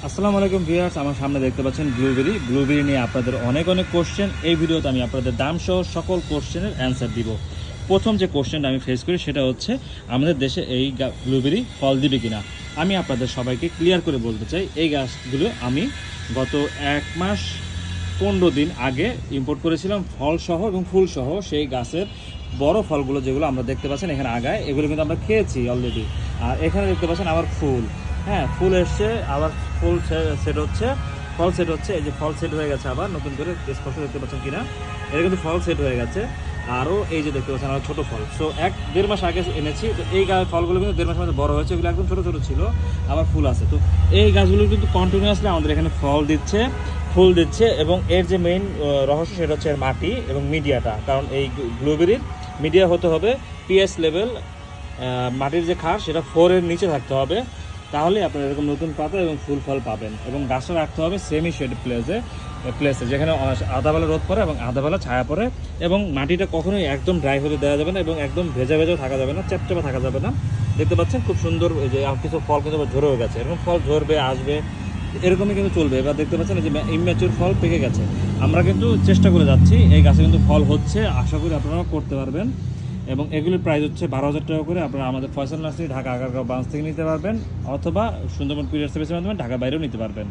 আসসালামু আলাইকুম ভিউয়ার্স, আমার সামনে দেখতে পাচ্ছেন ব্লুবেরি নিয়ে আপনাদের অনেক কোশ্চেন। এই ভিডিওতে আমি আপনাদের দাম সহ সকল কোশ্চেনের অ্যান্সার দিব। প্রথম যে কোশ্চেনটা আমি ফেস করি সেটা হচ্ছে আমাদের দেশে এই ব্লুবেরি ফল দিবে কিনা। আমি আপনাদের সবাইকে ক্লিয়ার করে বলতে চাই, এই গাছগুলো আমি গত 1 মাস 15 দিন আগে ইম্পোর্ট করেছিলাম ফল সহ এবং ফুল সহ। সেই গাছের বড় ফলগুলো যেগুলো আমরা দেখতে পাচ্ছেন এখানে আগায়, এগুলো কিন্তু আমরা খেয়েছি অলরেডি। আর এখানে দেখতে পাচ্ছেন আবার ফুল, হ্যাঁ ফুল এসছে, আবার ফুল সেট হচ্ছে, ফল সেট হচ্ছে। এই যে ফল সেট হয়ে গেছে, আবার নতুন করে স্পষ্ট দেখতে পাচ্ছেন কিনা, এটা কিন্তু ফল সেট হয়ে গেছে। আরও এই যে দেখতে পাচ্ছেন আরও ছোটো ফল। সো 1-1.5 মাস আগে এনেছি, তো এই ফলগুলো কিন্তু 1.5 মাসের মধ্যে বড় হয়েছে, এগুলো একদম ছোটো ছোটো ছিল, আবার ফুল আছে। তো এই গাছগুলো কিন্তু কন্টিনিউয়াসলি আমাদের এখানে ফল দিচ্ছে, ফুল দিচ্ছে। এবং এর যে মেইন রহস্য সেটা হচ্ছে এর মাটি এবং মিডিয়াটা। কারণ এই ব্লুবেরির মিডিয়া হতে হবে পিএইচ লেভেল, মাটির যে ক্ষার সেটা 4 এর নিচে থাকতে হবে, তাহলে আপনারা এরকম নতুন পাতা এবং ফুল ফল পাবেন। এবং গাছটা রাখতে হবে সেমি শেড প্লেসে যেখানে আধাবেলা রোদ পড়ে এবং আধাবেলা ছায়া পড়ে। এবং মাটিটা কখনোই একদম ড্রাই হতে দেওয়া যাবে না এবং একদম ভেজাও থাকা যাবে না, চ্যাপচ্যাপা থাকা যাবে না। দেখতে পাচ্ছেন খুব সুন্দর, এই যে কিছু ফল কিন্তু ঝরে গেছে, এরকম ফল ঝরবে আসবে, এরকমই কিন্তু চলবে। এবার দেখতে পাচ্ছেন যে ইম্যাচিউর ফল পেকে গেছে। আমরা কিন্তু চেষ্টা করে যাচ্ছি, এই গাছে কিন্তু ফল হচ্ছে, আশা করি আপনারা করতে পারবেন। এবং এগুলির প্রাইস হচ্ছে 12,000 টাকা করে। আপনারা আমাদের ফয়সাল নার্সারি ঢাকা আগারগাঁও ব্রাঞ্চ থেকে নিতে পারবেন, অথবা সুন্দরবন কুরিয়ার সার্ভিসের মাধ্যমে ঢাকা বাইরেও নিতে পারবেন।